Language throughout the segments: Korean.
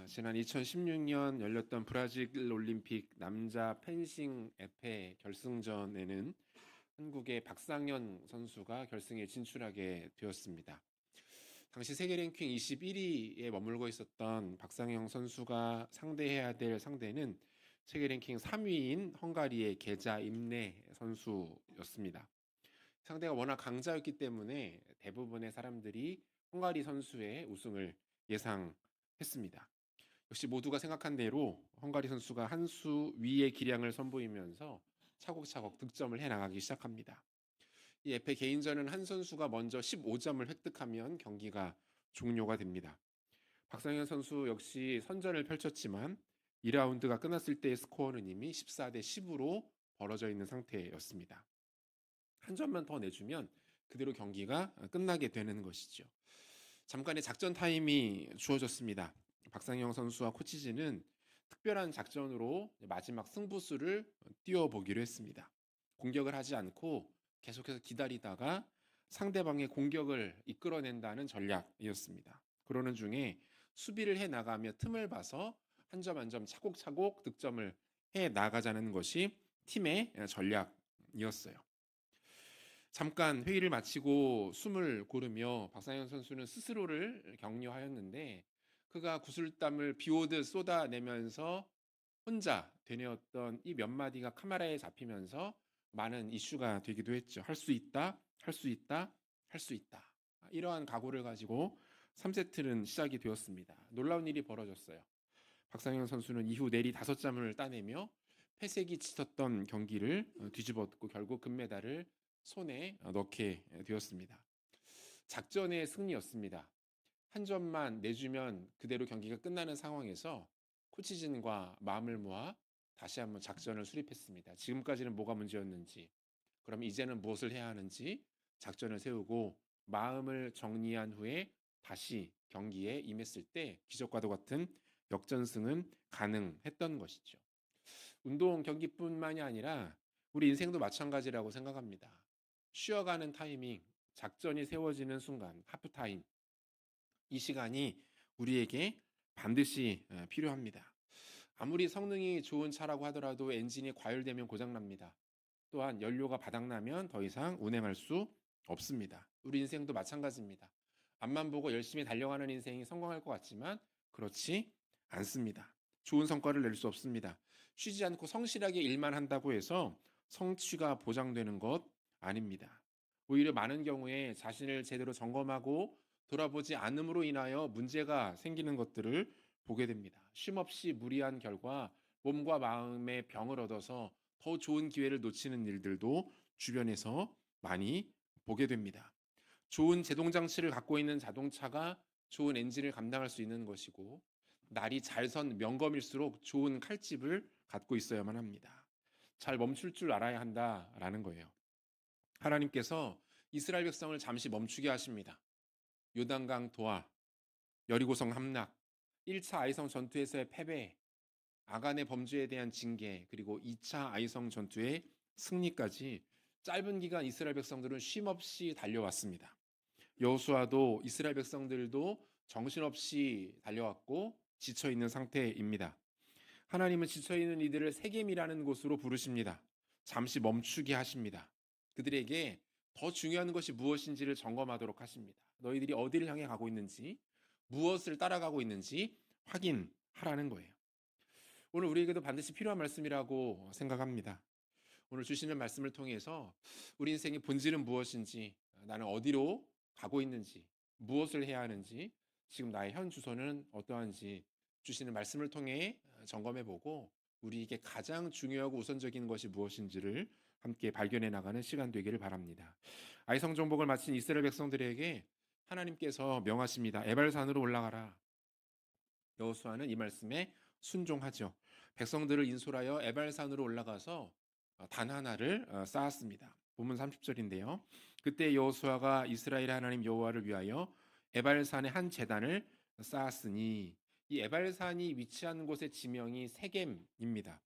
지난 2016년 열렸던 브라질 올림픽 남자 펜싱 에페 결승전에는 한국의 박상현 선수가 결승에 진출하게 되었습니다. 당시 세계 랭킹 21위에 머물고 있었던 박상현 선수가 상대해야 될 상대는 세계 랭킹 3위인 헝가리의 게자 임레 선수였습니다. 상대가 워낙 강자였기 때문에 대부분의 사람들이 헝가리 선수의 우승을 예상했습니다. 역시 모두가 생각한 대로 헝가리 선수가 한 수 위의 기량을 선보이면서 차곡차곡 득점을 해 나가기 시작합니다. 이 에페 개인전은 한 선수가 먼저 15점을 획득하면 경기가 종료가 됩니다. 박상현 선수 역시 선전을 펼쳤지만 2라운드가 끝났을 때의 스코어는 이미 14대 10으로 벌어져 있는 상태였습니다. 한 점만 더 내주면 그대로 경기가 끝나게 되는 것이죠. 잠깐의 작전 타임이 주어졌습니다. 박상영 선수와 코치진은 특별한 작전으로 마지막 승부수를 띄워보기로 했습니다. 공격을 하지 않고 계속해서 기다리다가 상대방의 공격을 이끌어낸다는 전략이었습니다. 그러는 중에 수비를 해 나가며 틈을 봐서 한 점 한 점 차곡차곡 득점을 해 나가자는 것이 팀의 전략이었어요. 잠깐 회의를 마치고 숨을 고르며 박상현 선수는 스스로를 격려하였는데 그가 구슬땀을 비오듯 쏟아내면서 혼자 되뇌었던 이 몇 마디가 카메라에 잡히면서 많은 이슈가 되기도 했죠. 할 수 있다, 할 수 있다, 할 수 있다. 이러한 각오를 가지고 3세트는 시작이 되었습니다. 놀라운 일이 벌어졌어요. 박상현 선수는 이후 내리 5점을 따내며 패색이 짙었던 경기를 뒤집었고 결국 금메달을 손에 넣게 되었습니다. 작전의 승리였습니다. 한 점만 내주면 그대로 경기가 끝나는 상황에서 코치진과 마음을 모아 다시 한번 작전을 수립했습니다. 지금까지는 뭐가 문제였는지, 그럼 이제는 무엇을 해야 하는지 작전을 세우고 마음을 정리한 후에 다시 경기에 임했을 때 기적과도 같은 역전승은 가능했던 것이죠. 운동 경기뿐만이 아니라 우리 인생도 마찬가지라고 생각합니다. 쉬어가는 타이밍, 작전이 세워지는 순간, 하프타임. 이 시간이 우리에게 반드시 필요합니다. 아무리 성능이 좋은 차라고 하더라도 엔진이 과열되면 고장납니다. 또한 연료가 바닥나면 더 이상 운행할 수 없습니다. 우리 인생도 마찬가지입니다. 앞만 보고 열심히 달려가는 인생이 성공할 것 같지만 그렇지 않습니다. 좋은 성과를 낼 수 없습니다. 쉬지 않고 성실하게 일만 한다고 해서 성취가 보장되는 것 아닙니다. 오히려 많은 경우에 자신을 제대로 점검하고 돌아보지 않음으로 인하여 문제가 생기는 것들을 보게 됩니다. 쉼없이 무리한 결과 몸과 마음의 병을 얻어서 더 좋은 기회를 놓치는 일들도 주변에서 많이 보게 됩니다. 좋은 제동 장치를 갖고 있는 자동차가 좋은 엔진을 감당할 수 있는 것이고 날이 잘 선 명검일수록 좋은 칼집을 갖고 있어야만 합니다. 잘 멈출 줄 알아야 한다라는 거예요. 하나님께서 이스라엘 백성을 잠시 멈추게 하십니다. 요단강 도하, 여리고성 함락, 1차 아이성 전투에서의 패배, 아간의 범죄에 대한 징계, 그리고 2차 아이성 전투의 승리까지 짧은 기간 이스라엘 백성들은 쉼없이 달려왔습니다. 여호수아도 이스라엘 백성들도 정신없이 달려왔고 지쳐있는 상태입니다. 하나님은 지쳐있는 이들을 세겜이라는 곳으로 부르십니다. 잠시 멈추게 하십니다. 그들에게 더 중요한 것이 무엇인지를 점검하도록 하십니다. 너희들이 어디를 향해 가고 있는지, 무엇을 따라가고 있는지 확인하라는 거예요. 오늘 우리에게도 반드시 필요한 말씀이라고 생각합니다. 오늘 주시는 말씀을 통해서 우리 인생의 본질은 무엇인지, 나는 어디로 가고 있는지, 무엇을 해야 하는지, 지금 나의 현 주소는 어떠한지 주시는 말씀을 통해 점검해 보고 우리에게 가장 중요하고 우선적인 것이 무엇인지를 함께 발견해 나가는 시간 되기를 바랍니다. 아이성 정복을 마친 이스라엘 백성들에게 하나님께서 명하십니다. 에발산으로 올라가라. 여호수아는 이 말씀에 순종하죠. 백성들을 인솔하여 에발산으로 올라가서 단 하나를 쌓았습니다. 본문 30절인데요. 그때 여호수아가 이스라엘 하나님 여호와를 위하여 에발산에 한 제단을 쌓았으니 이 에발산이 위치한 곳의 지명이 세겜입니다.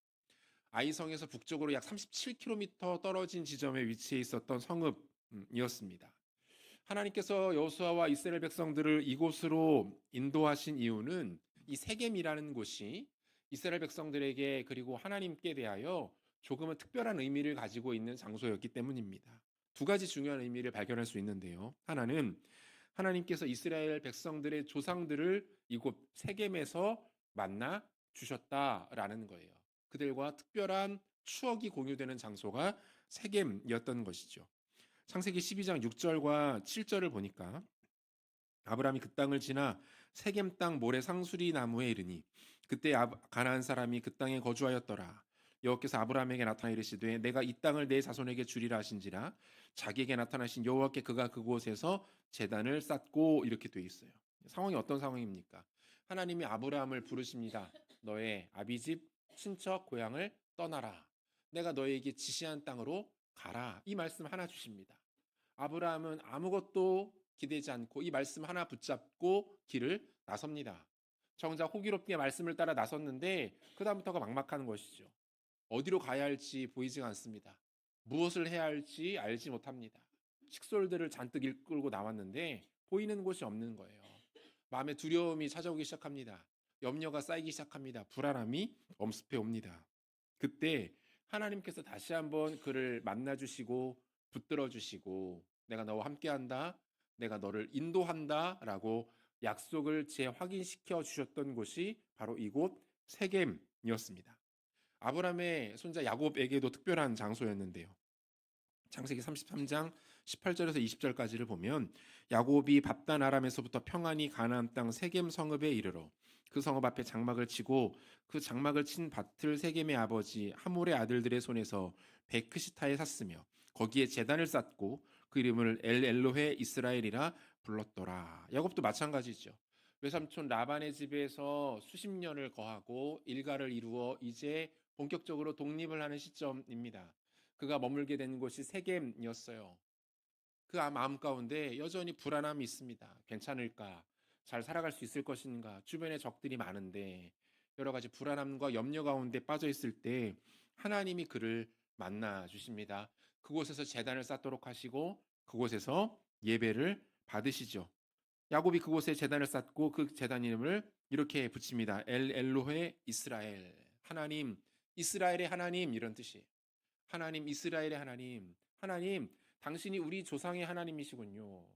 아이성에서 북쪽으로 약 37km 떨어진 지점에 위치해 있었던 성읍이었습니다. 하나님께서 여호수아와 이스라엘 백성들을 이곳으로 인도하신 이유는 이 세겜이라는 곳이 이스라엘 백성들에게 그리고 하나님께 대하여 조금은 특별한 의미를 가지고 있는 장소였기 때문입니다. 두 가지 중요한 의미를 발견할 수 있는데요. 하나는 하나님께서 이스라엘 백성들의 조상들을 이곳 세겜에서 만나 주셨다라는 거예요. 그들과 특별한 추억이 공유되는 장소가 세겜이었던 것이죠. 창세기 12장 6절과 7절을 보니까 아브라함이 그 땅을 지나 세겜 땅 모래 상수리 나무에 이르니 그때 가나안 사람이 그 땅에 거주하였더라. 여호와께서 아브라함에게 나타나 이르시되 내가 이 땅을 내 자손에게 주리라 하신지라. 자기에게 나타나신 여호와께 그가 그곳에서 제단을 쌓고, 이렇게 돼 있어요. 상황이 어떤 상황입니까? 하나님이 아브라함을 부르십니다. 너의 아비집 친척 고향을 떠나라. 내가 너에게 지시한 땅으로 가라. 이 말씀 하나 주십니다. 아브라함은 아무것도 기대지 않고 이 말씀 하나 붙잡고 길을 나섭니다. 정작 호기롭게 말씀을 따라 나섰는데 그다음부터가 막막한 것이죠. 어디로 가야 할지 보이지가 않습니다. 무엇을 해야 할지 알지 못합니다. 식솔들을 잔뜩 이끌고 나왔는데 보이는 곳이 없는 거예요. 마음에 두려움이 찾아오기 시작합니다. 염려가 쌓이기 시작합니다. 불안함이 엄습해 옵니다. 그때 하나님께서 다시 한번 그를 만나주시고 붙들어 주시고 내가 너와 함께한다, 내가 너를 인도한다 라고 약속을 재확인시켜 주셨던 곳이 바로 이곳 세겜이었습니다. 아브라함의 손자 야곱에게도 특별한 장소였는데요. 창세기 33장 18절에서 20절까지를 보면 야곱이 밧단 아람에서부터 평안히 가나안 땅 세겜 성읍에 이르러 그 성읍 앞에 장막을 치고 그 장막을 친 밭을 세겜의 아버지 하몰의 아들들의 손에서 베크시타에 샀으며 거기에 제단을 쌓고 그 이름을 엘 엘로헤 이스라엘이라 불렀더라. 야곱도 마찬가지죠. 외삼촌 라반의 집에서 수십 년을 거하고 일가를 이루어 이제 본격적으로 독립을 하는 시점입니다. 그가 머물게 된 곳이 세겜이었어요. 그 마음 가운데 여전히 불안함이 있습니다. 괜찮을까? 잘 살아갈 수 있을 것인가? 주변에 적들이 많은데 여러 가지 불안함과 염려 가운데 빠져 있을 때 하나님이 그를 만나 주십니다. 그곳에서 제단을 쌓도록 하시고 그곳에서 예배를 받으시죠. 야곱이 그곳에 제단을 쌓고 그 제단 이름을 이렇게 붙입니다. 엘 엘로헤 이스라엘. 하나님, 이스라엘의 하나님, 이런 뜻이에요. 하나님, 이스라엘의 하나님, 하나님, 당신이 우리 조상의 하나님이시군요.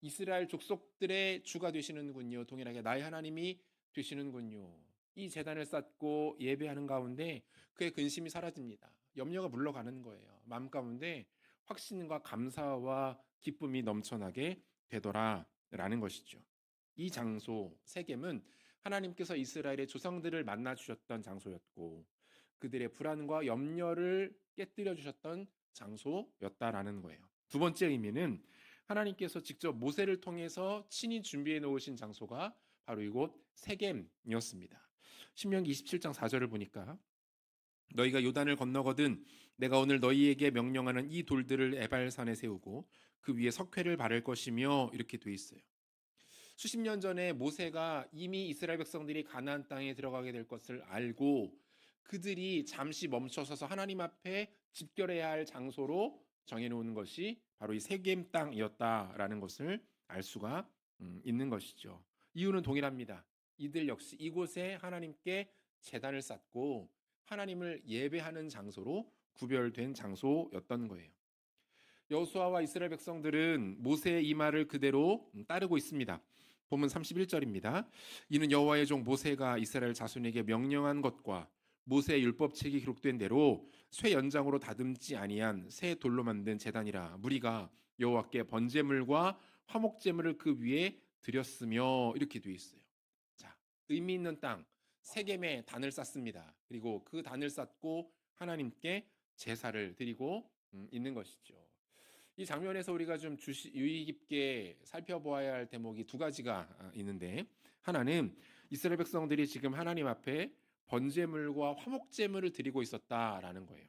이스라엘 족속들의 주가 되시는군요. 동일하게 나의 하나님이 되시는군요. 이 제단을 쌓고 예배하는 가운데 그의 근심이 사라집니다. 염려가 물러가는 거예요. 마음 가운데 확신과 감사와 기쁨이 넘쳐나게 되더라라는 것이죠. 이 장소 세겜은 하나님께서 이스라엘의 조상들을 만나 주셨던 장소였고 그들의 불안과 염려를 깨뜨려 주셨던 장소였다라는 거예요. 두 번째 의미는 하나님께서 직접 모세를 통해서 친히 준비해 놓으신 장소가 바로 이곳 세겜이었습니다. 신명기 27장 4절을 보니까 너희가 요단을 건너거든 내가 오늘 너희에게 명령하는 이 돌들을 에발산에 세우고 그 위에 석회를 바를 것이며, 이렇게 돼 있어요. 수십 년 전에 모세가 이미 이스라엘 백성들이 가나안 땅에 들어가게 될 것을 알고 그들이 잠시 멈춰서서 하나님 앞에 집결해야 할 장소로 정해놓은 것이 바로 이 세겜 땅이었다라는 것을 알 수가 있는 것이죠. 이유는 동일합니다. 이들 역시 이곳에 하나님께 제단을 쌓고 하나님을 예배하는 장소로 구별된 장소였던 거예요. 여호수아와 이스라엘 백성들은 모세의 이 말을 그대로 따르고 있습니다. 본문 31절입니다. 이는 여호와의 종 모세가 이스라엘 자손에게 명령한 것과 모세의 율법책이 기록된 대로 쇠 연장으로 다듬지 아니한 새 돌로 만든 제단이라 무리가 여호와께 번제물과 화목제물을 그 위에 드렸으며, 이렇게 되어 있어요. 자, 의미 있는 땅 세겜에 단을 쌓습니다. 그리고 그 단을 쌓고 하나님께 제사를 드리고 있는 것이죠. 이 장면에서 우리가 좀 유의 깊게 살펴보아야 할 대목이 두 가지가 있는데, 하나는 이스라엘 백성들이 지금 하나님 앞에 번제물과 화목제물을 드리고 있었다라는 거예요.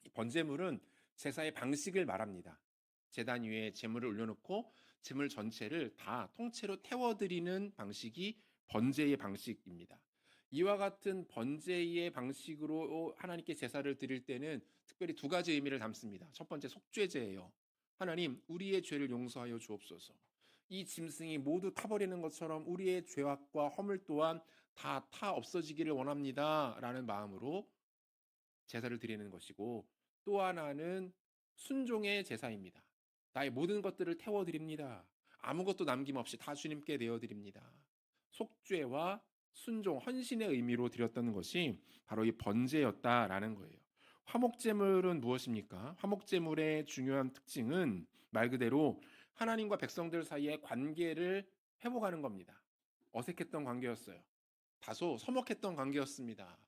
이 번제물은 제사의 방식을 말합니다. 제단 위에 제물을 올려놓고 제물 전체를 다 통째로 태워드리는 방식이 번제의 방식입니다. 이와 같은 번제의 방식으로 하나님께 제사를 드릴 때는 특별히 두 가지 의미를 담습니다. 첫 번째 속죄제예요. 하나님, 우리의 죄를 용서하여 주옵소서. 이 짐승이 모두 타버리는 것처럼 우리의 죄악과 허물 또한 다 타 없어지기를 원합니다. 라는 마음으로 제사를 드리는 것이고, 또 하나는 순종의 제사입니다. 나의 모든 것들을 태워드립니다. 아무것도 남김없이 다 주님께 내어드립니다. 속죄와 순종, 헌신의 의미로 드렸던 것이 바로 이 번제였다라는 거예요. 화목제물은 무엇입니까? 화목제물의 중요한 특징은 말 그대로 하나님과 백성들 사이의 관계를 회복하는 겁니다. 어색했던 관계였어요. 다소 서먹했던 관계였습니다.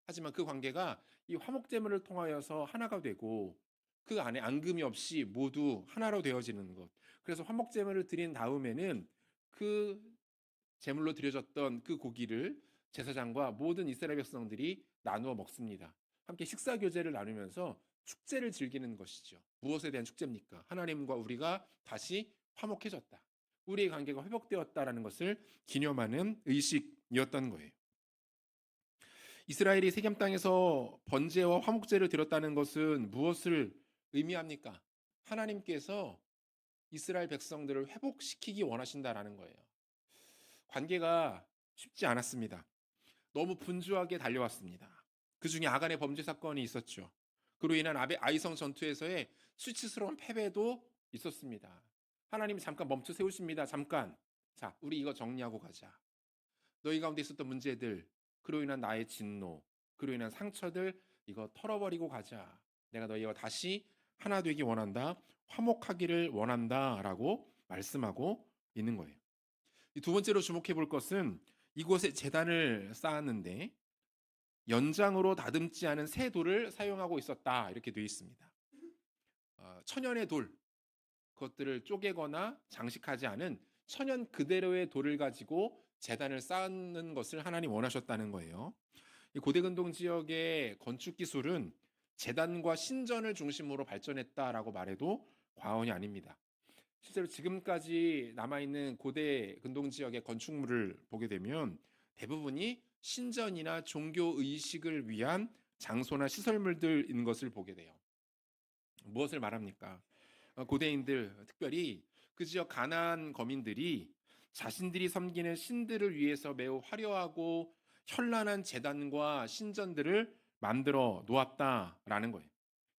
하지만 그 관계가 이 화목제물을 통하여서 하나가 되고 그 안에 앙금이 없이 모두 하나로 되어지는 것. 그래서 화목제물을 드린 다음에는 그 제물로 드려졌던 그 고기를 제사장과 모든 이스라엘 백성들이 나누어 먹습니다. 함께 식사 교제를 나누면서 축제를 즐기는 것이죠. 무엇에 대한 축제입니까? 하나님과 우리가 다시 화목해졌다. 우리의 관계가 회복되었다라는 것을 기념하는 의식이었던 거예요. 이스라엘이 세겜 땅에서 번제와 화목제를 드렸다는 것은 무엇을 의미합니까? 하나님께서 이스라엘 백성들을 회복시키기 원하신다라는 거예요. 관계가 쉽지 않았습니다. 너무 분주하게 달려왔습니다. 그 중에 아간의 범죄 사건이 있었죠. 그로 인한 아이성 전투에서의 수치스러운 패배도 있었습니다. 하나님이 잠깐 멈춰 세우십니다. 잠깐. 자, 우리 이거 정리하고 가자. 너희 가운데 있었던 문제들, 그로 인한 나의 진노, 그로 인한 상처들 이거 털어버리고 가자. 내가 너희와 다시 하나 되기 원한다. 화목하기를 원한다라고 말씀하고 있는 거예요. 두 번째로 주목해 볼 것은 이곳에 제단을 쌓았는데 연장으로 다듬지 않은 새 돌을 사용하고 있었다. 이렇게 되어 있습니다. 천연의 돌, 그것들을 쪼개거나 장식하지 않은 천연 그대로의 돌을 가지고 제단을 쌓는 것을 하나님 원하셨다는 거예요. 이 고대근동 지역의 건축 기술은 제단과 신전을 중심으로 발전했다라고 말해도 과언이 아닙니다. 실제로 지금까지 남아있는 고대 근동 지역의 건축물을 보게 되면 대부분이 신전이나 종교 의식을 위한 장소나 시설물들인 것을 보게 돼요. 무엇을 말합니까? 고대인들, 특별히 그 지역 가나안 거민들이 자신들이 섬기는 신들을 위해서 매우 화려하고 현란한 제단과 신전들을 만들어 놓았다라는 거예요.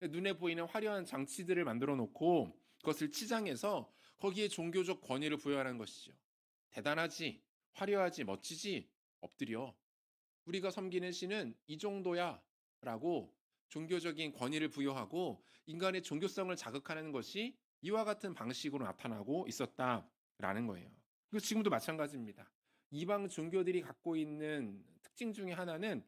눈에 보이는 화려한 장치들을 만들어 놓고 그것을 치장해서 거기에 종교적 권위를 부여하는 것이죠. 대단하지, 화려하지, 멋지지, 엎드려. 우리가 섬기는 신은 이 정도야 라고 종교적인 권위를 부여하고 인간의 종교성을 자극하는 것이 이와 같은 방식으로 나타나고 있었다라는 거예요. 그리고 지금도 마찬가지입니다. 이방 종교들이 갖고 있는 특징 중에 하나는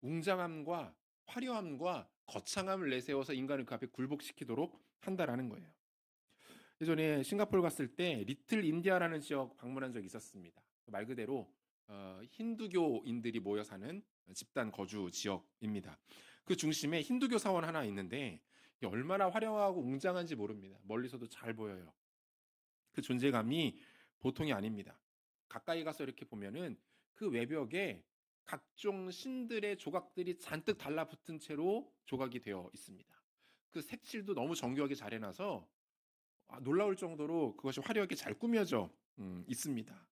웅장함과 화려함과 거창함을 내세워서 인간을 그 앞에 굴복시키도록 한다라는 거예요. 예전에 싱가포르 갔을 때 리틀 인디아라는 지역 방문한 적이 있었습니다. 말 그대로 힌두교인들이 모여 사는 집단 거주 지역입니다. 그 중심에 힌두교 사원 하나 있는데 얼마나 화려하고 웅장한지 모릅니다. 멀리서도 잘 보여요. 그 존재감이 보통이 아닙니다. 가까이 가서 이렇게 보면은 그 외벽에 각종 신들의 조각들이 잔뜩 달라붙은 채로 조각이 되어 있습니다. 그 색칠도 너무 정교하게 잘 해놔서 놀라울 정도로 그것이 화려하게 잘 꾸며져 있습니다.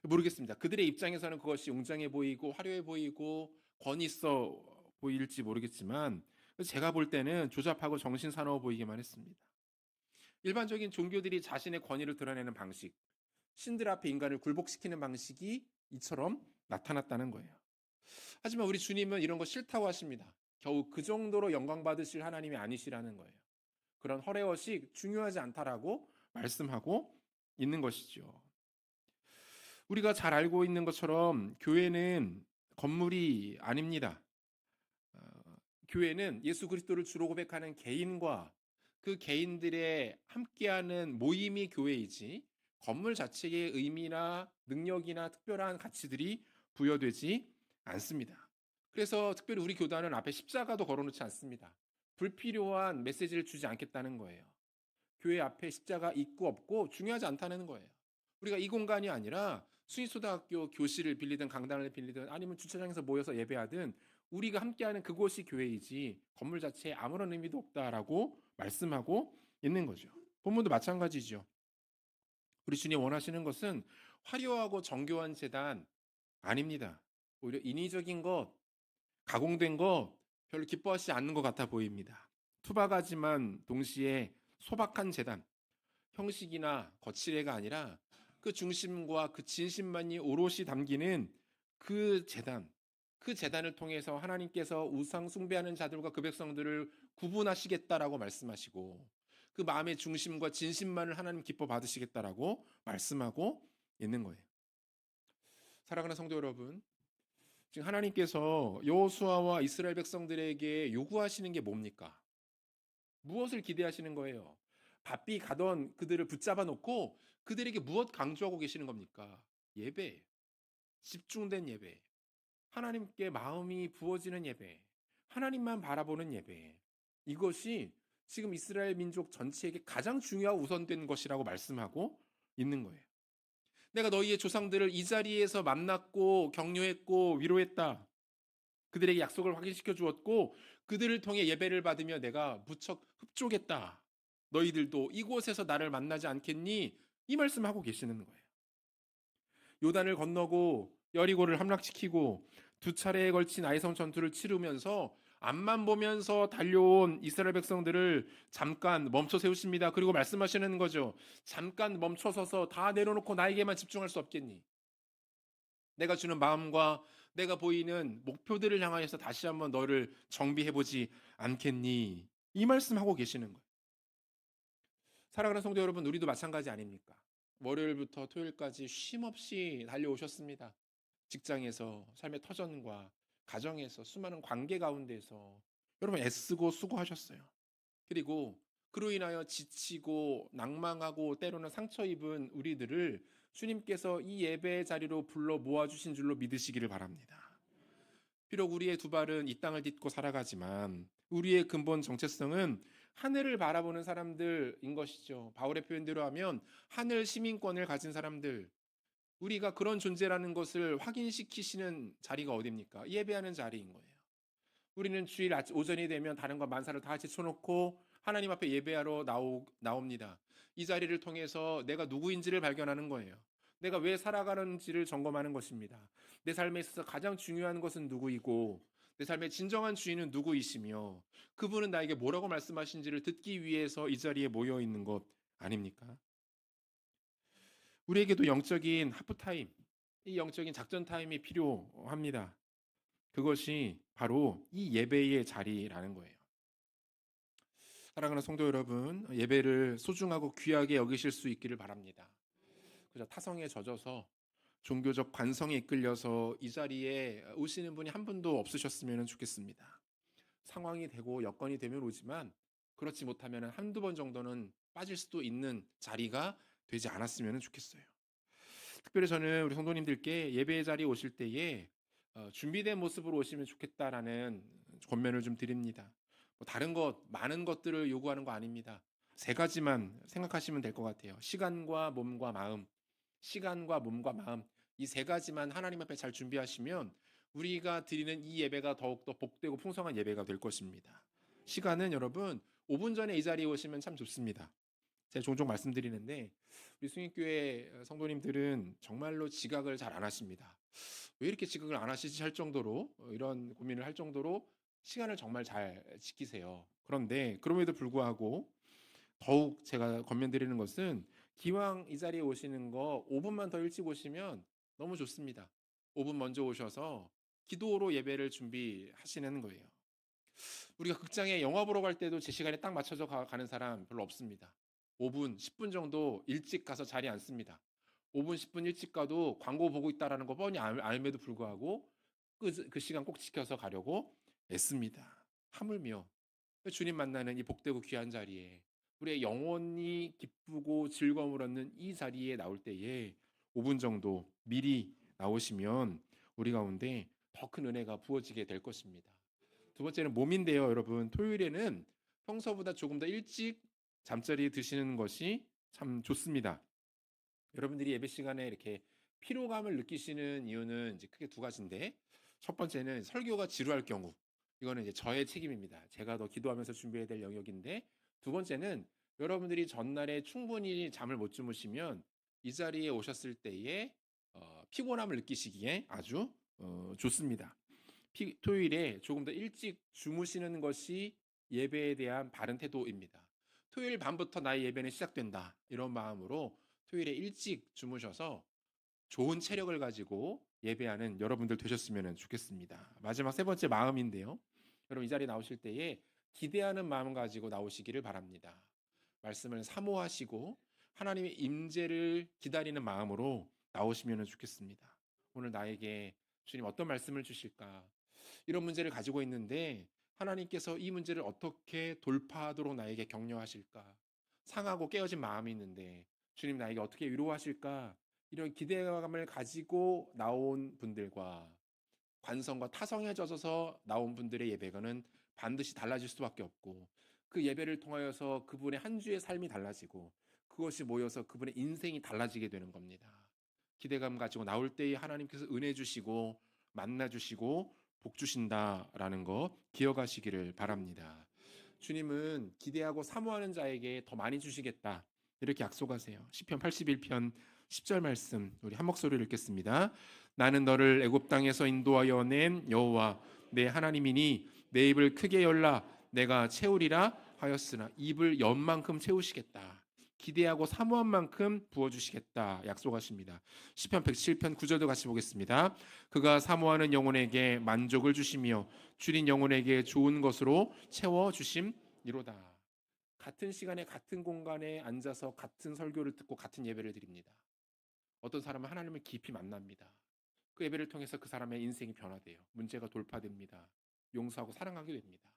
모르겠습니다. 그들의 입장에서는 그것이 웅장해 보이고 화려해 보이고 권위 있어 보일지 모르겠지만 제가 볼 때는 조잡하고 정신사나워 보이기만 했습니다. 일반적인 종교들이 자신의 권위를 드러내는 방식, 신들 앞에 인간을 굴복시키는 방식이 이처럼 나타났다는 거예요. 하지만 우리 주님은 이런 거 싫다고 하십니다. 겨우 그 정도로 영광 받으실 하나님이 아니시라는 거예요. 그런 허례허식 중요하지 않다라고 말씀하고 있는 것이죠. 우리가 잘 알고 있는 것처럼 교회는 건물이 아닙니다. 교회는 예수 그리스도를 주로 고백하는 개인과 그 개인들의 함께하는 모임이 교회이지 건물 자체의 의미나 능력이나 특별한 가치들이 부여되지 않습니다. 그래서 특별히 우리 교단은 앞에 십자가도 걸어놓지 않습니다. 불필요한 메시지를 주지 않겠다는 거예요. 교회 앞에 십자가 있고 없고 중요하지 않다는 거예요. 우리가 이 공간이 아니라 수의초등학교 교실을 빌리든 강당을 빌리든 아니면 주차장에서 모여서 예배하든 우리가 함께하는 그곳이 교회이지 건물 자체에 아무런 의미도 없다라고 말씀하고 있는 거죠. 본문도 마찬가지죠. 우리 주님 원하시는 것은 화려하고 정교한 제단 아닙니다. 오히려 인위적인 것, 가공된 것 별로 기뻐하시지 않는 것 같아 보입니다. 투박하지만 동시에 소박한 제단, 형식이나 거칠애가 아니라 그 중심과 그 진심만이 오롯이 담기는 그 제단, 그 제단을 통해서 하나님께서 우상 숭배하는 자들과 그 백성들을 구분하시겠다라고 말씀하시고 그 마음의 중심과 진심만을 하나님 기뻐 받으시겠다라고 말씀하고 있는 거예요. 사랑하는 성도 여러분, 지금 하나님께서 여호수아와 이스라엘 백성들에게 요구하시는 게 뭡니까? 무엇을 기대하시는 거예요? 바삐 가던 그들을 붙잡아 놓고 그들에게 무엇 강조하고 계시는 겁니까? 예배, 집중된 예배, 하나님께 마음이 부어지는 예배, 하나님만 바라보는 예배. 이것이 지금 이스라엘 민족 전체에게 가장 중요하고 우선된 것이라고 말씀하고 있는 거예요. 내가 너희의 조상들을 이 자리에서 만났고 격려했고 위로했다. 그들에게 약속을 확인시켜 주었고 그들을 통해 예배를 받으며 내가 무척 흡족했다. 너희들도 이곳에서 나를 만나지 않겠니? 이 말씀하고 계시는 거예요. 요단을 건너고 여리고를 함락시키고 두 차례에 걸친 아이성 전투를 치르면서 앞만 보면서 달려온 이스라엘 백성들을 잠깐 멈춰 세우십니다. 그리고 말씀하시는 거죠. 잠깐 멈춰서서 다 내려놓고 나에게만 집중할 수 없겠니? 내가 주는 마음과 내가 보이는 목표들을 향하여서 다시 한번 너를 정비해보지 않겠니? 이 말씀하고 계시는 거예요. 사랑하는 성도 여러분, 우리도 마찬가지 아닙니까? 월요일부터 토요일까지 쉼없이 달려오셨습니다. 직장에서, 삶의 터전과 가정에서, 수많은 관계 가운데서 여러분 애쓰고 수고하셨어요. 그리고 그로 인하여 지치고 낭망하고 때로는 상처 입은 우리들을 주님께서 이 예배의 자리로 불러 모아주신 줄로 믿으시기를 바랍니다. 비록 우리의 두 발은 이 땅을 딛고 살아가지만 우리의 근본 정체성은 하늘을 바라보는 사람들인 것이죠. 바울의 표현대로 하면 하늘 시민권을 가진 사람들, 우리가 그런 존재라는 것을 확인시키시는 자리가 어디입니까? 예배하는 자리인 거예요. 우리는 주일 오전이 되면 다른 것 만사를 다 제쳐놓고 하나님 앞에 예배하러 나옵니다. 이 자리를 통해서 내가 누구인지를 발견하는 거예요. 내가 왜 살아가는지를 점검하는 것입니다. 내 삶에 있어서 가장 중요한 것은 누구이고 내 삶의 진정한 주인은 누구이시며 그분은 나에게 뭐라고 말씀하신지를 듣기 위해서 이 자리에 모여 있는 것 아닙니까? 우리에게도 영적인 하프타임, 이 영적인 작전 타임이 필요합니다. 그것이 바로 이 예배의 자리라는 거예요. 사랑하는 성도 여러분, 예배를 소중하고 귀하게 여기실 수 있기를 바랍니다. 그저 타성에 젖어서 종교적 관성에 이끌려서 이 자리에 오시는 분이 한 분도 없으셨으면 좋겠습니다. 상황이 되고 여건이 되면 오지만 그렇지 못하면 한두 번 정도는 빠질 수도 있는 자리가 되지 않았으면 좋겠어요. 특별히 저는 우리 성도님들께 예배의 자리에 오실 때에 준비된 모습으로 오시면 좋겠다라는 권면을 좀 드립니다. 뭐 다른 것, 많은 것들을 요구하는 거 아닙니다. 세 가지만 생각하시면 될 것 같아요. 시간과 몸과 마음. 시간과 몸과 마음. 이 세 가지만 하나님 앞에 잘 준비하시면 우리가 드리는 이 예배가 더욱더 복되고 풍성한 예배가 될 것입니다. 시간은 여러분 5분 전에 이 자리에 오시면 참 좋습니다. 제가 종종 말씀드리는데 우리 승익교회 성도님들은 정말로 지각을 잘 안 하십니다. 왜 이렇게 지각을 안 하시지 할 정도로 이런 고민을 할 정도로 시간을 정말 잘 지키세요. 그런데 그럼에도 불구하고 더욱 제가 권면드리는 것은 기왕 이 자리에 오시는 거 5분만 더 일찍 오시면 너무 좋습니다. 5분 먼저 오셔서 기도로 예배를 준비하시는 거예요. 우리가 극장에 영화 보러 갈 때도 제 시간에 딱 맞춰서 가는 사람 별로 없습니다. 5분, 10분 정도 일찍 가서 자리에 앉습니다. 5분, 10분 일찍 가도 광고 보고 있다라는 거 뻔히 알매도 불구하고 그 시간 꼭 지켜서 가려고 애씁니다. 하물며 주님 만나는 이 복되고 귀한 자리에 우리의 영원히 기쁘고 즐거움을 얻는 이 자리에 나올 때에 5분 정도 미리 나오시면 우리 가운데 더 큰 은혜가 부어지게 될 것입니다. 두 번째는 몸인데요, 여러분. 토요일에는 평소보다 조금 더 일찍 잠자리에 드시는 것이 참 좋습니다. 여러분들이 예배 시간에 이렇게 피로감을 느끼시는 이유는 이제 크게 두 가지인데, 첫 번째는 설교가 지루할 경우, 이거는 이제 저의 책임입니다. 제가 더 기도하면서 준비해야 될 영역인데, 두 번째는 여러분들이 전날에 충분히 잠을 못 주무시면 이 자리에 오셨을 때에 피곤함을 느끼시기에 아주 좋습니다. 토요일에 조금 더 일찍 주무시는 것이 예배에 대한 바른 태도입니다. 토요일 밤부터 나의 예배는 시작된다. 이런 마음으로 토요일에 일찍 주무셔서 좋은 체력을 가지고 예배하는 여러분들 되셨으면 좋겠습니다. 마지막 세 번째 마음인데요. 여러분 이 자리에 나오실 때에 기대하는 마음 가지고 나오시기를 바랍니다. 말씀을 사모하시고 하나님의 임재를 기다리는 마음으로 나오시면 좋겠습니다. 오늘 나에게 주님 어떤 말씀을 주실까? 이런 문제를 가지고 있는데 하나님께서 이 문제를 어떻게 돌파하도록 나에게 격려하실까? 상하고 깨어진 마음이 있는데 주님 나에게 어떻게 위로하실까? 이런 기대감을 가지고 나온 분들과 관성과 타성에 젖어서 나온 분들의 예배가는 반드시 달라질 수밖에 없고 그 예배를 통하여서 그분의 한 주의 삶이 달라지고 그것이 모여서 그분의 인생이 달라지게 되는 겁니다. 기대감 가지고 나올 때에 하나님께서 은혜 주시고 만나 주시고 복 주신다라는 거 기억하시기를 바랍니다. 주님은 기대하고 사모하는 자에게 더 많이 주시겠다. 이렇게 약속하세요. 시편 81편 10절 말씀 우리 한 목소리를 읽겠습니다. 나는 너를 애굽 땅에서 인도하여 낸 여호와 내 하나님이니 내 입을 크게 열라 내가 채우리라 하였으나 입을 연 만큼 채우시겠다. 기대하고 사모한 만큼 부어주시겠다 약속하십니다. 시편 107편 9절도 같이 보겠습니다. 그가 사모하는 영혼에게 만족을 주시며 줄인 영혼에게 좋은 것으로 채워주심이로다. 같은 시간에 같은 공간에 앉아서 같은 설교를 듣고 같은 예배를 드립니다. 어떤 사람은 하나님을 깊이 만납니다. 그 예배를 통해서 그 사람의 인생이 변화돼요. 문제가 돌파됩니다. 용서하고 사랑하게 됩니다.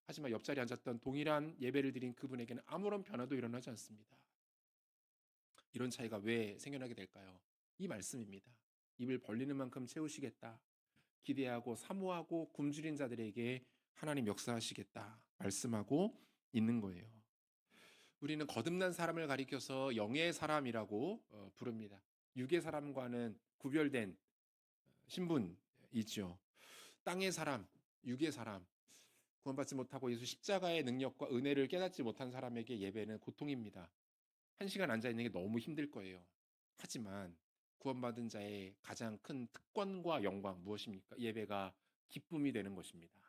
하지만 옆자리에 앉았던 동일한 예배를 드린 그분에게는 아무런 변화도 일어나지 않습니다. 이런 차이가 왜 생겨나게 될까요? 이 말씀입니다. 입을 벌리는 만큼 채우시겠다. 기대하고 사모하고 굶주린 자들에게 하나님 역사하시겠다. 말씀하고 있는 거예요. 우리는 거듭난 사람을 가리켜서 영의 사람이라고 부릅니다. 육의 사람과는 구별된 신분이죠. 땅의 사람, 육의 사람, 구원받지 못하고 예수 십자가의 능력과 은혜를 깨닫지 못한 사람에게 예배는 고통입니다. 한 시간 앉아 있는 게 너무 힘들 거예요. 하지만 구원받은 자의 가장 큰 특권과 영광 무엇입니까? 예배가 기쁨이 되는 것입니다.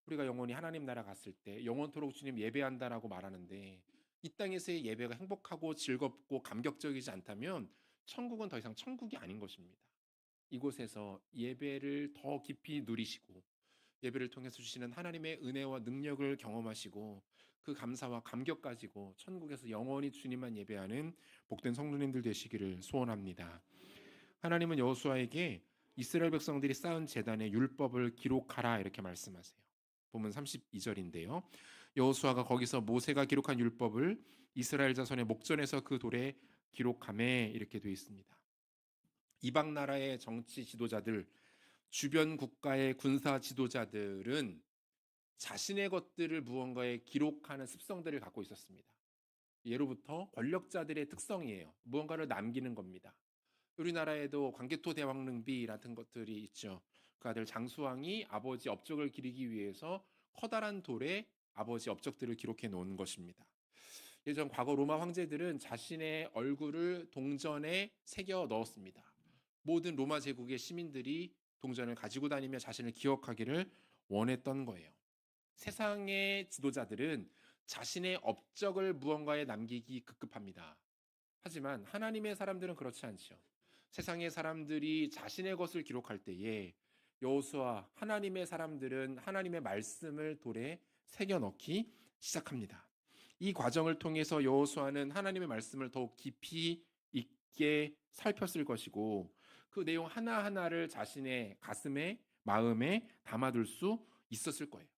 우리가 영원히 하나님 나라 갔을 때 영원토록 주님 예배한다라고 말하는데 이 땅에서의 예배가 행복하고 즐겁고 감격적이지 않다면 천국은 더 이상 천국이 아닌 것입니다. 이곳에서 예배를 더 깊이 누리시고 예배를 통해서 주시는 하나님의 은혜와 능력을 경험하시고 그 감사와 감격 가지고 천국에서 영원히 주님만 예배하는 복된 성도님들 되시기를 소원합니다. 하나님은 여호수아에게 이스라엘 백성들이 쌓은 제단의 율법을 기록하라 이렇게 말씀하세요. 보면 32절인데요. 여호수아가 거기서 모세가 기록한 율법을 이스라엘 자손의 목전에서 그 돌에 기록함에 이렇게 되어 있습니다. 이방 나라의 정치 지도자들, 주변 국가의 군사 지도자들은 자신의 것들을 무언가에 기록하는 습성들을 갖고 있었습니다. 예로부터 권력자들의 특성이에요. 무언가를 남기는 겁니다. 우리나라에도 광개토 대왕릉비 같은 것들이 있죠. 그 아들 장수왕이 아버지 업적을 기리기 위해서 커다란 돌에 아버지 업적들을 기록해 놓은 것입니다. 예전 과거 로마 황제들은 자신의 얼굴을 동전에 새겨 넣었습니다. 모든 로마 제국의 시민들이 동전을 가지고 다니며 자신을 기억하기를 원했던 거예요. 세상의 지도자들은 자신의 업적을 무언가에 남기기 급급합니다. 하지만 하나님의 사람들은 그렇지 않죠. 세상의 사람들이 자신의 것을 기록할 때에 여호수아 하나님의 사람들은 하나님의 말씀을 돌에 새겨 넣기 시작합니다. 이 과정을 통해서 여호수아는 하나님의 말씀을 더욱 깊이 있게 살폈을 것이고 그 내용 하나하나를 자신의 가슴에 마음에 담아둘 수 있었을 거예요.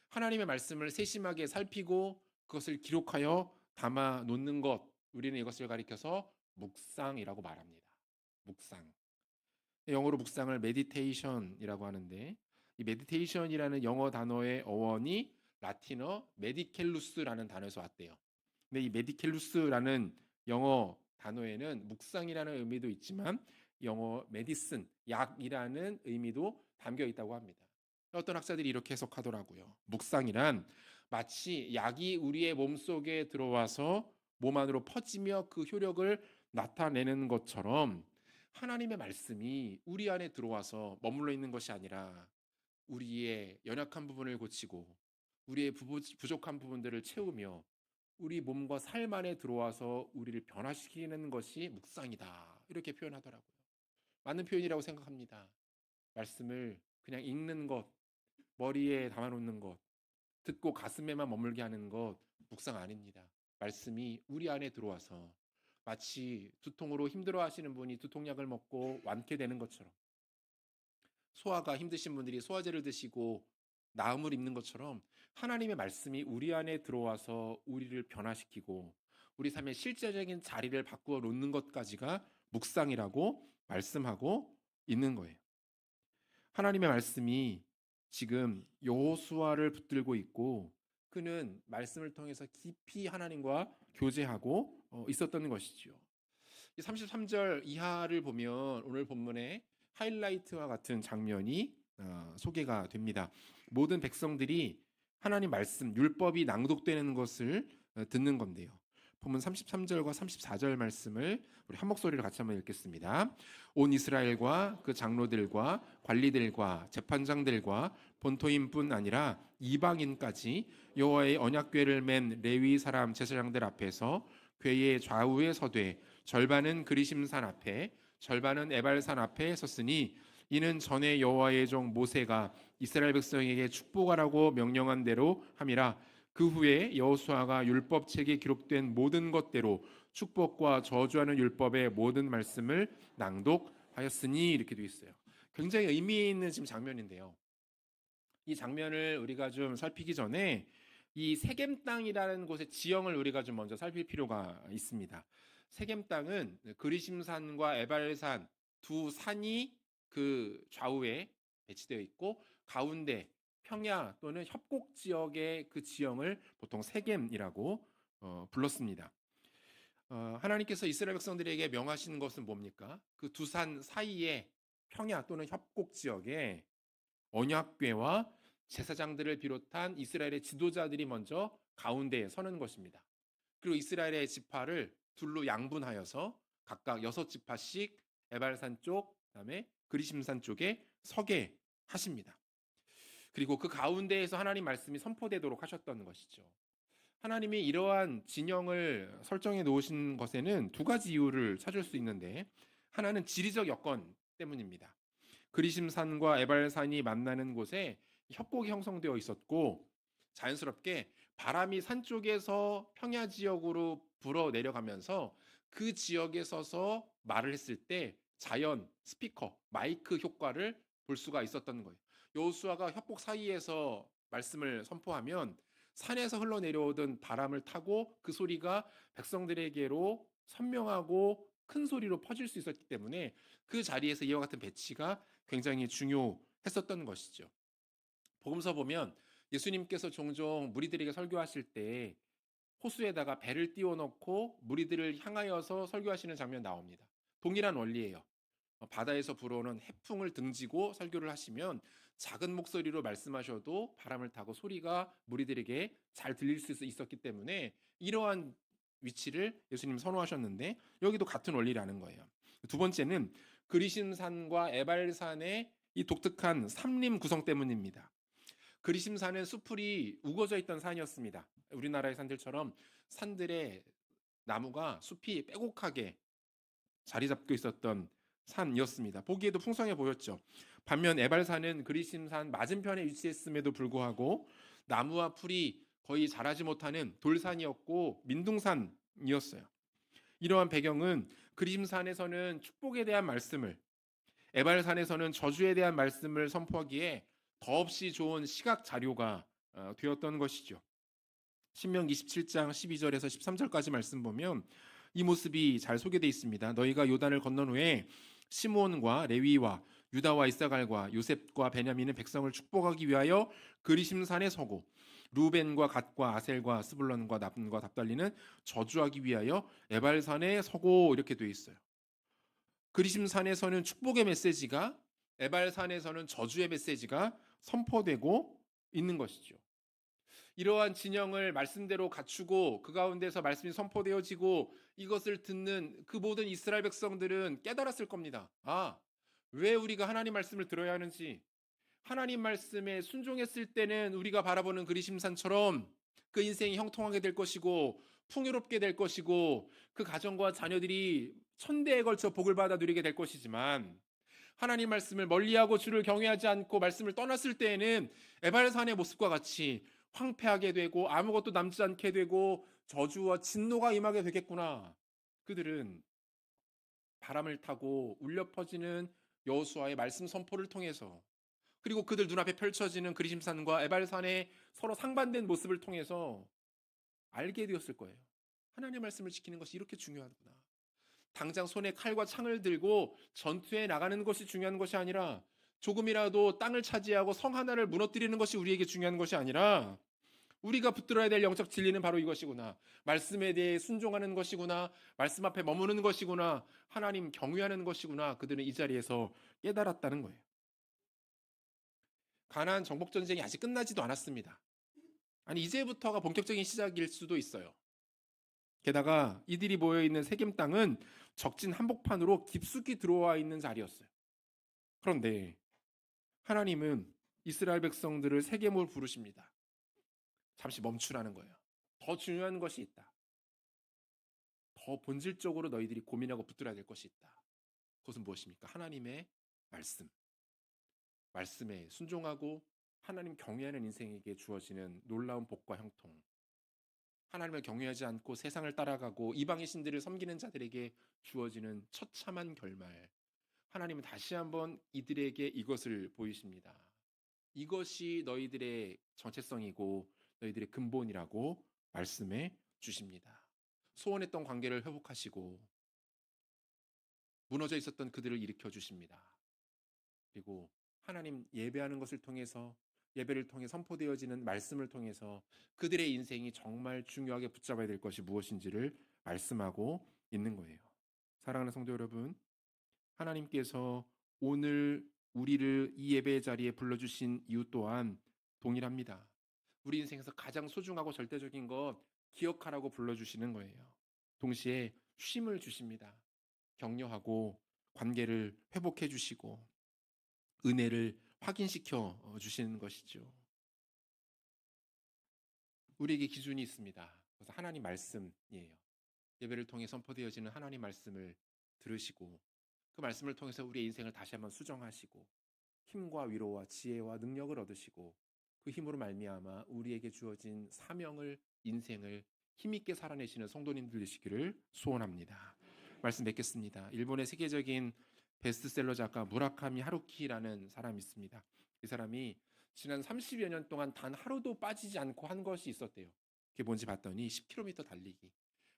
하나님의 말씀을 세심하게 살피고 그것을 기록하여 담아 놓는 것, 우리는 이것을 가리켜서 묵상이라고 말합니다. 묵상. 영어로 묵상을 메디테이션이라고 하는데 이 메디테이션이라는 영어 단어의 어원이 라틴어 메디켈루스라는 단어에서 왔대요. 근데 이 메디켈루스라는 영어 단어에는 묵상이라는 의미도 있지만 영어 메디슨, 약이라는 의미도 담겨 있다고 합니다. 어떤 학자들이 이렇게 해석하더라고요. 묵상이란 마치 약이 우리의 몸속에 들어와서 몸 안으로 퍼지며 그 효력을 나타내는 것처럼 하나님의 말씀이 우리 안에 들어와서 머물러 있는 것이 아니라 우리의 연약한 부분을 고치고 우리의 부족한 부분들을 채우며 우리 몸과 삶 안에 들어와서 우리를 변화시키는 것이 묵상이다. 이렇게 표현하더라고요. 맞는 표현이라고 생각합니다. 말씀을 그냥 읽는 것, 머리에 담아놓는 것, 듣고 가슴에만 머물게 하는 것 묵상 아닙니다. 말씀이 우리 안에 들어와서 마치 두통으로 힘들어하시는 분이 두통약을 먹고 완쾌되는 것처럼, 소화가 힘드신 분들이 소화제를 드시고 나음을 입는 것처럼 하나님의 말씀이 우리 안에 들어와서 우리를 변화시키고 우리 삶의 실제적인 자리를 바꾸어 놓는 것까지가 묵상이라고 말씀하고 있는 거예요. 하나님의 말씀이 지금 여호수아를 붙들고 있고 그는 말씀을 통해서 깊이 하나님과 교제하고 있었던 것이지요. 33절 이하를 보면 오늘 본문의 하이라이트와 같은 장면이 소개가 됩니다. 모든 백성들이 하나님 말씀, 율법이 낭독되는 것을 듣는 건데요. 본문 33절과 34절 말씀을 우리 한 목소리로 같이 한번 읽겠습니다. 온 이스라엘과 그 장로들과 관리들과 재판장들과 본토인뿐 아니라 이방인까지 여호와의 언약궤를 맨 레위 사람 제사장들 앞에서 궤의 좌우에 서되 절반은 그리심산 앞에 절반은 에발산 앞에 섰으니 이는 전에 여호와의 종 모세가 이스라엘 백성에게 축복하라고 명령한 대로 함이라. 그 후에 여호수아가 율법책에 기록된 모든 것대로 축복과 저주하는 율법의 모든 말씀을 낭독하였으니 이렇게 되어 있어요. 굉장히 의미 있는 지금 장면인데요. 이 장면을 우리가 좀 살피기 전에 이 세겜 땅이라는 곳의 지형을 우리가 좀 먼저 살필 필요가 있습니다. 세겜 땅은 그리심산과 에발산 두 산이 그 좌우에 배치되어 있고 가운데 평야 또는 협곡 지역의 그 지형을 보통 세겜이라고 불렀습니다. 하나님께서 이스라엘 백성들에게 명하시는 것은 뭡니까? 그 두 산 사이에 평야 또는 협곡 지역에 언약궤와 제사장들을 비롯한 이스라엘의 지도자들이 먼저 가운데에 서는 것입니다. 그리고 이스라엘의 지파를 둘로 양분하여서 각각 6지파씩 에발산 쪽, 그다음에 그리심산 쪽에 서게 하십니다. 그리고 그 가운데에서 하나님 말씀이 선포되도록 하셨던 것이죠. 하나님이 이러한 진영을 설정해 놓으신 것에는 두 가지 이유를 찾을 수 있는데 하나는 지리적 여건 때문입니다. 그리심산과 에발산이 만나는 곳에 협곡이 형성되어 있었고 자연스럽게 바람이 산 쪽에서 평야 지역으로 불어 내려가면서 그 지역에 서서 말을 했을 때 자연 스피커 마이크 효과를 볼 수가 있었던 거예요. 여호수아가 협곡 사이에서 말씀을 선포하면 산에서 흘러내려오던 바람을 타고 그 소리가 백성들에게로 선명하고 큰 소리로 퍼질 수 있었기 때문에 그 자리에서 이와 같은 배치가 굉장히 중요했었던 것이죠. 복음서 보면 예수님께서 종종 무리들에게 설교하실 때 호수에다가 배를 띄워놓고 무리들을 향하여서 설교하시는 장면 나옵니다. 동일한 원리예요. 바다에서 불어오는 해풍을 등지고 설교를 하시면 작은 목소리로 말씀하셔도 바람을 타고 소리가 무리들에게 잘 들릴 수 있었기 때문에 이러한 위치를 예수님 선호하셨는데 여기도 같은 원리라는 거예요. 두 번째는 그리심산과 에발산의 이 독특한 삼림 구성 때문입니다. 그리심산은 수풀이 우거져 있던 산이었습니다. 우리나라의 산들처럼 산들의 나무가 숲이 빼곡하게 자리 잡고 있었던 산이었습니다. 보기에도 풍성해 보였죠. 반면 에발산은 그리심산 맞은편에 위치했음에도 불구하고 나무와 풀이 거의 자라지 못하는 돌산이었고 민둥산이었어요. 이러한 배경은 그리심산에서는 축복에 대한 말씀을, 에발산에서는 저주에 대한 말씀을 선포하기에 더없이 좋은 시각 자료가 되었던 것이죠. 신명기 17장 12절에서 13절까지 말씀 보면 이 모습이 잘 소개되어 있습니다. 너희가 요단을 건넌 후에 시므온과 레위와 유다와 이사갈과 요셉과 베냐민은 백성을 축복하기 위하여 그리심산에 서고 루벤과 갓과 아셀과 스불론과 납과 답달리는 저주하기 위하여 에발산에 서고 이렇게 되어 있어요. 그리심산에서는 축복의 메시지가 에발산에서는 저주의 메시지가 선포되고 있는 것이죠. 이러한 진영을 말씀대로 갖추고 그 가운데서 말씀이 선포되어지고 이것을 듣는 그 모든 이스라엘 백성들은 깨달았을 겁니다. 아, 왜 우리가 하나님 말씀을 들어야 하는지, 하나님 말씀에 순종했을 때는 우리가 바라보는 그리심산처럼 그 인생이 형통하게 될 것이고 풍요롭게 될 것이고 그 가정과 자녀들이 천대에 걸쳐 복을 받아 누리게 될 것이지만, 하나님 말씀을 멀리하고 주를 경외하지 않고 말씀을 떠났을 때에는 에발산의 모습과 같이 황폐하게 되고 아무것도 남지 않게 되고 저주와 진노가 임하게 되겠구나. 그들은 바람을 타고 울려 퍼지는 여호수아의 말씀 선포를 통해서, 그리고 그들 눈앞에 펼쳐지는 그리심산과 에발산의 서로 상반된 모습을 통해서 알게 되었을 거예요. 하나님의 말씀을 지키는 것이 이렇게 중요하구나. 당장 손에 칼과 창을 들고 전투에 나가는 것이 중요한 것이 아니라, 조금이라도 땅을 차지하고 성 하나를 무너뜨리는 것이 우리에게 중요한 것이 아니라, 우리가 붙들어야 될 영적 진리는 바로 이것이구나. 말씀에 대해 순종하는 것이구나. 말씀 앞에 머무르는 것이구나. 하나님 경외하는 것이구나. 그들은 이 자리에서 깨달았다는 거예요. 가나안 정복 전쟁이 아직 끝나지도 않았습니다. 아니, 이제부터가 본격적인 시작일 수도 있어요. 게다가 이들이 모여있는 세겜 땅은 적진 한복판으로 깊숙이 들어와 있는 자리였어요. 그런데 하나님은 이스라엘 백성들을 세겜으로 부르십니다. 잠시 멈추라는 거예요. 더 중요한 것이 있다. 더 본질적으로 너희들이 고민하고 붙들어야 될 것이 있다. 그것은 무엇입니까? 하나님의 말씀. 말씀에 순종하고 하나님 경외하는 인생에게 주어지는 놀라운 복과 형통. 하나님을 경외하지 않고 세상을 따라가고 이방의 신들을 섬기는 자들에게 주어지는 처참한 결말. 하나님은 다시 한번 이들에게 이것을 보이십니다. 이것이 너희들의 정체성이고 너희들의 근본이라고 말씀해 주십니다. 소원했던 관계를 회복하시고 무너져 있었던 그들을 일으켜 주십니다. 그리고 하나님 예배하는 것을 통해서, 예배를 통해 선포되어지는 말씀을 통해서 그들의 인생이 정말 중요하게 붙잡아야 될 것이 무엇인지를 말씀하고 있는 거예요. 사랑하는 성도 여러분, 하나님께서 오늘 우리를 이 예배의 자리에 불러주신 이유 또한 동일합니다. 우리 인생에서 가장 소중하고 절대적인 것 기억하라고 불러주시는 거예요. 동시에 쉼을 주십니다. 격려하고 관계를 회복해 주시고 은혜를 확인시켜 주시는 것이죠. 우리에게 기준이 있습니다. 그래서 하나님 말씀이에요. 예배를 통해 선포되어지는 하나님 말씀을 들으시고 그 말씀을 통해서 우리의 인생을 다시 한번 수정하시고 힘과 위로와 지혜와 능력을 얻으시고 그 힘으로 말미암아 우리에게 주어진 사명을, 인생을 힘있게 살아내시는 성도님들 되시기를 소원합니다. 말씀 맺겠습니다. 일본의 세계적인 베스트셀러 작가 무라카미 하루키라는 사람이 있습니다. 이 사람이 지난 30여 년 동안 단 하루도 빠지지 않고 한 것이 있었대요. 그게 뭔지 봤더니 10km 달리기.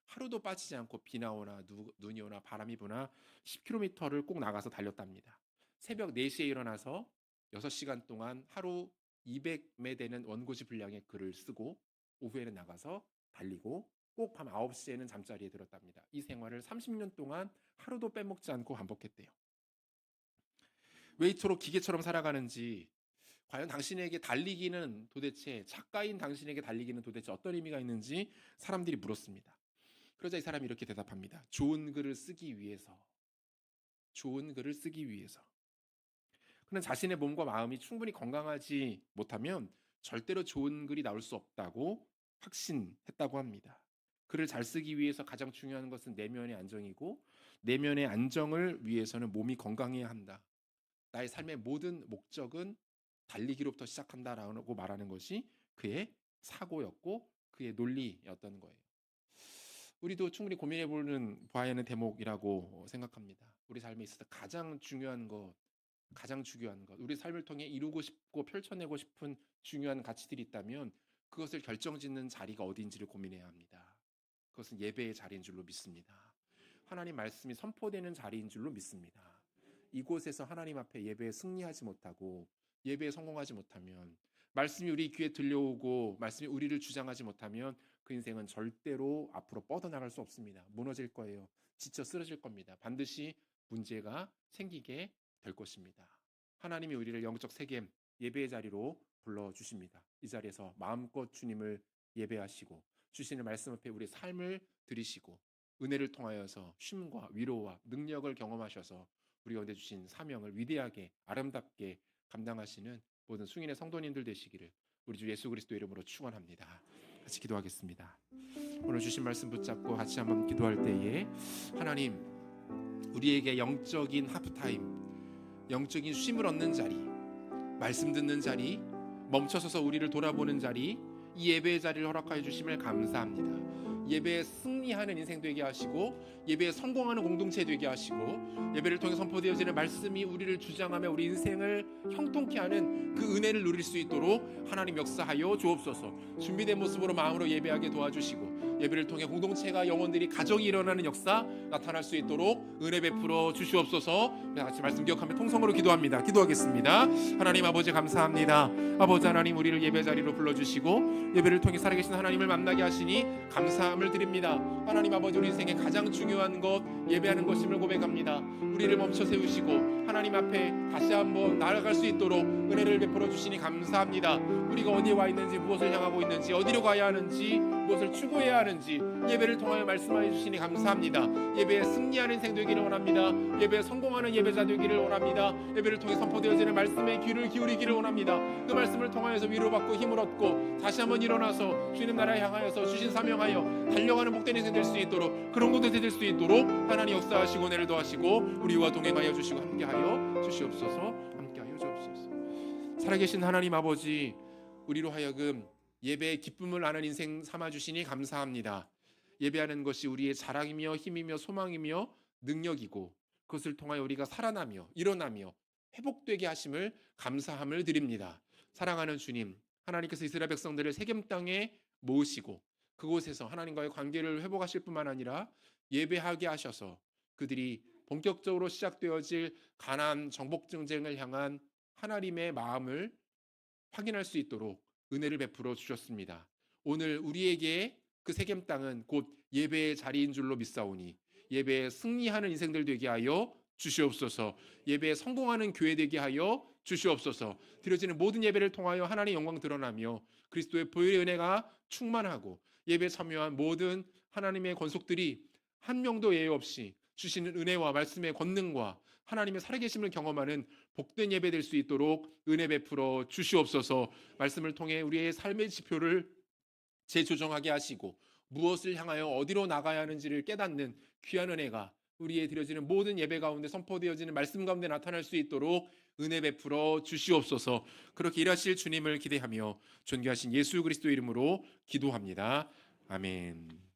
하루도 빠지지 않고 비나 오나 눈이 오나 바람이 부나 10km를 꼭 나가서 달렸답니다. 새벽 4시에 일어나서 6시간 동안 하루 200매 되는 원고지 분량의 글을 쓰고 오후에는 나가서 달리고 꼭 밤 9시에는 잠자리에 들었답니다. 이 생활을 30년 동안 하루도 빼먹지 않고 반복했대요. 왜 이토록 기계처럼 살아가는지, 과연 당신에게 달리기는 도대체, 작가인 당신에게 달리기는 도대체 어떤 의미가 있는지 사람들이 물었습니다. 그러자 이 사람이 이렇게 대답합니다. 좋은 글을 쓰기 위해서. 좋은 글을 쓰기 위해서. 그는 자신의 몸과 마음이 충분히 건강하지 못하면 절대로 좋은 글이 나올 수 없다고 확신했다고 합니다. 글을 잘 쓰기 위해서 가장 중요한 것은 내면의 안정이고, 내면의 안정을 위해서는 몸이 건강해야 한다. 나의 삶의 모든 목적은 달리기로부터 시작한다라고 말하는 것이 그의 사고였고 그의 논리였던 거예요. 우리도 충분히 고민해보는 봐야 하는 대목이라고 생각합니다. 우리 삶에 있어서 가장 중요한 것, 우리 삶을 통해 이루고 싶고 펼쳐내고 싶은 중요한 가치들이 있다면 그것을 결정짓는 자리가 어디인지를 고민해야 합니다. 그것은 예배의 자리인 줄로 믿습니다. 하나님 말씀이 선포되는 자리인 줄로 믿습니다. 이곳에서 하나님 앞에 예배에 승리하지 못하고 예배에 성공하지 못하면, 말씀이 우리 귀에 들려오고 말씀이 우리를 주장하지 못하면 그 인생은 절대로 앞으로 뻗어나갈 수 없습니다. 무너질 거예요. 지쳐 쓰러질 겁니다. 반드시 문제가 생기게 될 것입니다. 하나님이 우리를 영적 세겜, 예배의 자리로 불러주십니다. 이 자리에서 마음껏 주님을 예배하시고 주시는 말씀 앞에 우리의 삶을 드리시고 은혜를 통하여서 쉼과 위로와 능력을 경험하셔서 우리 가운데 주신 사명을 위대하게 아름답게 감당하시는 모든 승인의 성도님들 되시기를 우리 주 예수 그리스도 이름으로 축원합니다. 같이 기도하겠습니다. 오늘 주신 말씀 붙잡고 같이 한번 기도할 때에 하나님, 우리에게 영적인 하프타임, 영적인 쉼을 얻는 자리, 말씀 듣는 자리, 멈춰서서 우리를 돌아보는 자리, 이 예배의 자리를 허락하여 주심을 감사합니다. 예배에 승리하는 인생 되게 하시고 예배에 성공하는 공동체 되게 하시고 예배를 통해 선포되어지는 말씀이 우리를 주장하며 우리 인생을 형통케 하는 그 은혜를 누릴 수 있도록 하나님 역사하여 주옵소서. 준비된 모습으로 마음으로 예배하게 도와주시고 예배를 통해 공동체가 영혼들이 가정이 일어나는 역사 나타날 수 있도록 은혜 베풀어 주시옵소서. 같이 말씀 기억하며 통성으로 기도합니다. 기도하겠습니다. 하나님 아버지 감사합니다. 아버지 하나님, 우리를 예배 자리로 불러주시고 예배를 통해 살아계신 하나님을 만나게 하시니 감사함을 드립니다. 하나님 아버지, 우리 인생의 가장 중요한 것 예배하는 것임을 고백합니다. 우리를 멈춰 세우시고 하나님 앞에 다시 한번 나아갈 수 있도록 은혜를 베풀어 주시니 감사합니다. 우리가 어디에 와 있는지, 무엇을 향하고 있는지, 어디로 가야 하는지, 무엇을 추구해야 하는지 예배를 통하여 말씀하여 주시니 감사합니다. 예배에 승리하는 인생 되기를 원합니다. 예배에 성공하는 예배자 되기를 원합니다. 예배를 통해 선포되어지는 말씀에 귀를 기울이기를 원합니다. 그 말씀을 통하여서 위로받고 힘을 얻고 다시 한번 일어나서 주님 나라에 향하여서 주신 사명하여 달려가는 복된 인생 될 수 있도록, 그런 곳에 될 수 있도록 하나님 역사하시고 은혜를 더하시고 우리와 동행하여 주시고 함께하여 주시옵소서. 함께하여 주옵소서. 살아계신 하나님 아버지, 우리로 하여금 예배의 기쁨을 아는 인생 삼아주시니 감사합니다. 예배하는 것이 우리의 자랑이며 힘이며 소망이며 능력이고 그것을 통하여 우리가 살아나며 일어나며 회복되게 하심을 감사함을 드립니다. 사랑하는 주님, 하나님께서 이스라엘 백성들을 세겜 땅에 모으시고 그곳에서 하나님과의 관계를 회복하실 뿐만 아니라 예배하게 하셔서 그들이 본격적으로 시작되어질 가나안 정복 전쟁을 향한 하나님의 마음을 확인할 수 있도록 은혜를 베풀어 주셨습니다. 오늘 우리에게 그 세겜 땅은 곧 예배의 자리인 줄로 믿사오니 예배에 승리하는 인생들 되게 하여 주시옵소서. 예배에 성공하는 교회 되게 하여 주시옵소서. 드려지는 모든 예배를 통하여 하나님의 영광 드러나며 그리스도의 보혈의 은혜가 충만하고 예배에 참여한 모든 하나님의 권속들이 한 명도 예외 없이 주시는 은혜와 말씀의 권능과 하나님의 살아계심을 경험하는 복된 예배 될 수 있도록 은혜 베풀어 주시옵소서. 말씀을 통해 우리의 삶의 지표를 재조정하게 하시고 무엇을 향하여 어디로 나가야 하는지를 깨닫는 귀한 은혜가 우리의 드려지는 모든 예배 가운데 선포되어지는 말씀 가운데 나타날 수 있도록 은혜 베풀어 주시옵소서. 그렇게 일하실 주님을 기대하며 존귀하신 예수 그리스도 이름으로 기도합니다. 아멘.